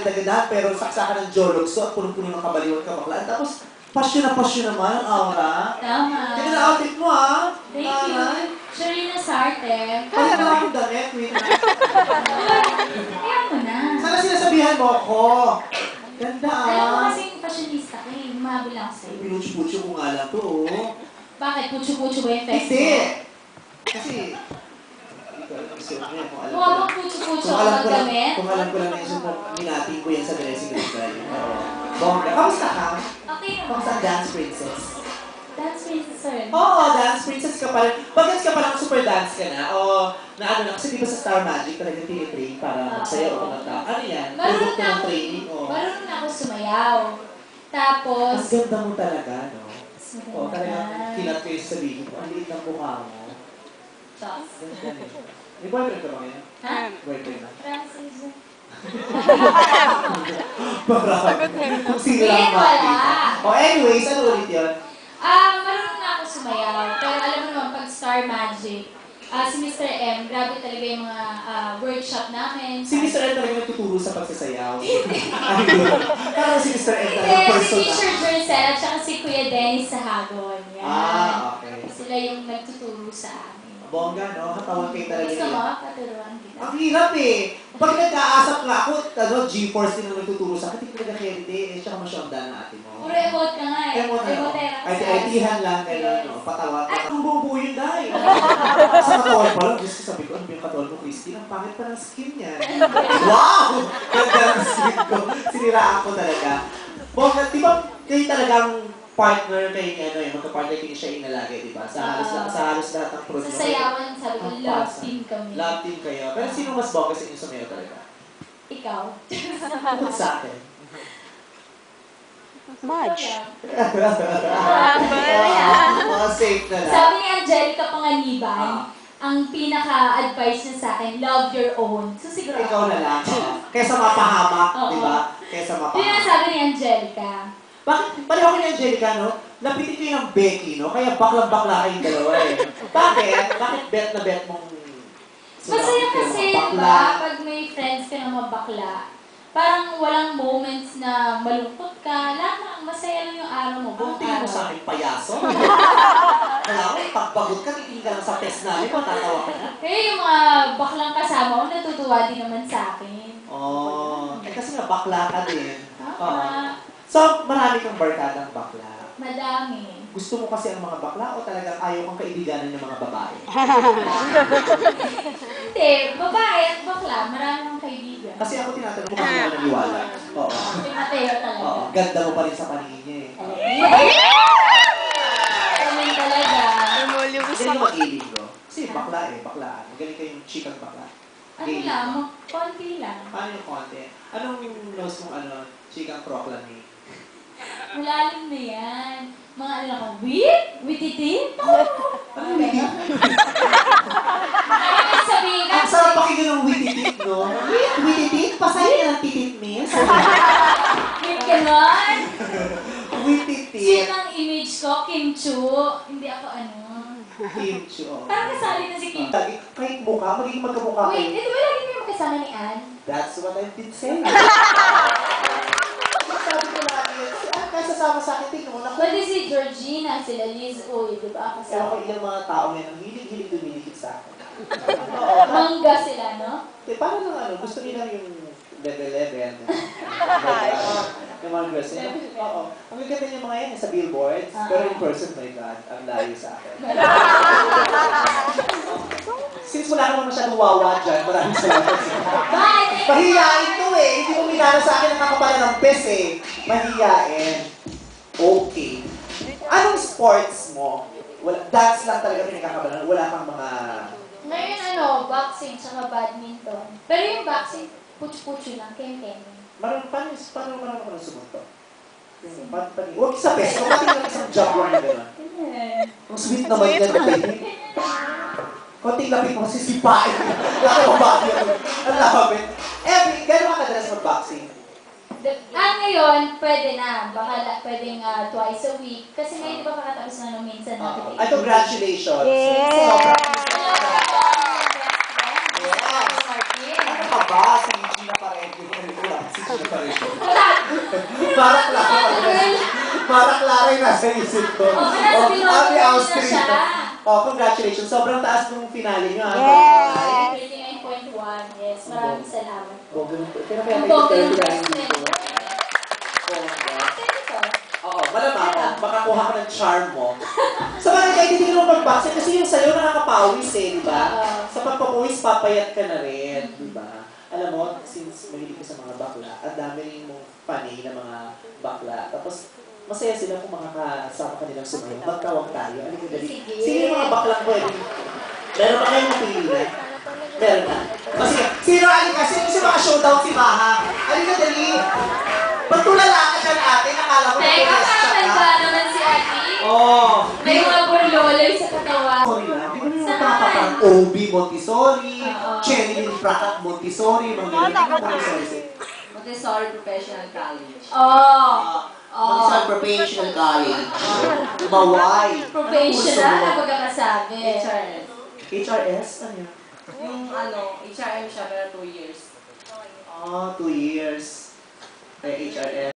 ganda-gandahan, pero saksakan ng jologso at punong-puno ng kabaliwan kabaklaan. Tapos, pasyon naman ang aura. Tama. Kaya na-outfit mo, ha? Thank you. Sharina Sarte. Palit na akong damit, wait na. Kaya mo na. Sana sinasabihan mo ako. Ganda, Alam mo kasing fashionista ka eh. Mahabi lang sa'yo. Pinucho-pucho ko nga lang to, oh. Bakit? Pucho-pucho ba yung fest mo? Hindi! Kasi, Mukha bang pucho-pucho ang magdamit? Kung alam ko lang na isip mo, minati ko yan sa dressing room tayo. Bongga. Kamusta ka? Okay naman. Kamusta ang dance princess? Dance princess rin. Oo, dance princess ka pa rin. Bagets ka pa lang super dance ka na? O, na ano na, kasi di ba sa Star Magic talagang tinitrain para magsayaw o kumanta? Ano yan? Produkto ng training o? Marunong na ako sumayaw. Tapos, Ang ganda mo talaga, no? maganda. O, talagang kinat ko yung sabihin ko, ang liit ng mukha mo. Tapos. Ganda niya. May boyfriend ka ba ngayon? Ha? Boyfriend na. Francis. Kung sino lang makita. O anyways, ano ulit yun? Marunong na ako sumayaw. Pero alam mo naman, pag Star Magic, si Mr. M, grabe talaga yung mga workshop namin. Si Mr. M talaga nagtuturo sa pagsasayaw. Parang si Mr. M talaga Hindi, si personal. Teacher Jercel at saka si Kuya Dennis sa Hagon. Yan. Okay. Sila yung nagtuturo sa amin. Bongga, no? Katawan kayo talaga Gusto mo? nila. Paturuan kita. Ang hirap eh. Pag nag-aasap nga ako, G-Force din ang nagtuturo sa akin, hindi ko nag-akirite, eh, tsaka masyonda na ate mo. Puro emote ka nga eh. Emote na, no? Emotera ka IT-han lang, gano'n, no? Patawat. Ang buong-buo yun, dahil. Sa katawan pa lang, gusto sabi ko, ano ba yung katawan mo, Christine? Ang pangit pa ng skin niya. Wow! Ganda ng skin ko. Siniraan ko talaga. Bongga, di ba kayo talagang partner kay ano eh, magka-partner kayo siya inalagay, di ba? Sa halos lahat ng product. Sa sayawan, sabi ko, love team kami. Love team kayo. Pero sino mas bongga sa inyo sumayaw talaga? Ikaw. Bukod sa akin. Madge. Mga safe na lang. Sabi ni Angelica Panganiban, ang pinaka-advice niya sa akin, love your own. So siguro Ikaw na lang. Kesa mapahamak, Oo. di ba? Kesa Yun ang mapahamak. sabi ni Angelica. Bakit? Pareho ko ni Angelica, no? Lapitin ko yun ng Becky, no? Kaya baklang-bakla kayong dalawa eh. Bakit? Bakit bet na bet mong Masaya kayo kasi, mga di ba, pag may friends ka na mabakla, parang walang moments na malungkot ka, lamang masaya lang yung araw mo, Ang buong tingin mo araw. sa akin, payaso? Kaya ko, pagpagod ka, titingin ka lang sa test namin, matatawa ka na. Kaya yung mga baklang kasama ko, natutuwa din naman sa akin. Oh, eh kasi nga bakla ka din. Tama. So, marami kang barkadang bakla. Madami. Gusto mo kasi ang mga bakla o talagang ayaw kang kaibiganan ng mga babae? Hindi, babae at bakla, marami akong kaibigan. Kasi ako tinatanong mo kasi ako naniwala. Oo. Mateo talaga. Oo. Ganda mo pa rin sa paningin niya eh. Ganun talaga. Galing mag-iling ko. Kasi bakla eh, baklaan. Magaling kayong chikang bakla. Ano lang, konti lang. Paano yung konti? Anong nose mong chikang proclamate? Malalim na yan. Mga ano lang, witty-tit? Ano witty? Ano sabihin ka? Ang sarap pakinggan ng witty-tit, no? Witty-tit? Pasahin ka ng titit, miss. Wait ka nun? Witty-tit. Sino ang image ko? Kim Chu. Hindi ako ano. Kim Chu. Parang kasali na si Kim. Kahit mukha, magiging magkamukha Wait, kayo. ito ba lagi kayo magkasama ni Ann? That's what I've been saying. Sabi ko lagi, si Ann, kaya sasama sa akin, tingnan mo na Pwede si Georgina, sila Liz Uy, di ba? Ewan ko Kasama. ilang mga tao yan, ang hilig-hilig dumilikit sa akin. Mangga sila, no? Paano lang gusto nila yung level-level. Yung mga girls. Oo. Ang gaganda yung mga yan sa billboards, pero in person, my God, ang layo sa akin. Since wala ka naman masyadong wawa dyan, maraming salamat. Bye! Mahihiyain to eh. Hindi mo minana sa akin ang kakapala ng pes eh. Mahihiyain. Okay. Anong sports mo? Dance lang talaga pinagkakabalan. Wala kang mga... Ngayon boxing tsaka badminton. Pero yung boxing, putsch-putsch lang, kem-kem. Paano ka nang sumunto? Huwag sa pes. Pati lang isang job lang na gano'n. Ang sweet naman yan, baby. Konting lapit mo kasi sipain. Laki mo ba yun? Ang lapit. Gano'n ka kadalas mag-boxing? Ngayon, pwede na. Baka pwedeng twice a week. Kasi ngayon, di ba kakatapos na nung minsan natin. Ay, congratulations. Yes. Sobrang Yes. Ano ka ba? Si Gina Parejo. Si Gina Parejo. Mara Clara yung nasa isip ko. Oh, kaya Abi na Austria. siya. Oh, congratulations. Sobrang taas ng finale nyo, ha? Yes. 39.1. Yes, maraming salamat. Bongga ng... Pero kaya Ang may bongga ng 39 president. dito. Bongga. Ito. Oo, malamang. Makakuha ka ng charm mo. Sa bagay, kahit hindi ka naman mag-boxing, kasi yung sayo nakakapawis eh, di ba? Sa pagpapawis, papayat ka na rin, di ba? Alam mo, since mahilig ka sa mga bakla, ang dami rin mong panay na mga bakla. Tapos, masaya sila kung makakasama ka nilang sumayo. Magtawag tayo. Ano yung dali? Sige. Sino yung mga baklang pwede? Meron ba kayong napili na? Meron na. O sige, sino alika? Sino sa mga showdown si Maha? Alika dali. Ba't tulala ka dyan ate? Nakala ko Teka, na-rest parang ka. naman si Ate. Oo. May mga burloloy sa katawan. Sorry lang. Di ba yung Saan? mga parang OB Montessori, Oo. Cherilyn Prakat Montessori, mga ganyan. Di ba Montessori? Montessori Professional College. Oh. Montessori Professional College. Mawai. Professional na pagkakasabi. HRS. HRS? Ano yun? Yung HRM siya pero 2 years. 2 years. Kaya HRS.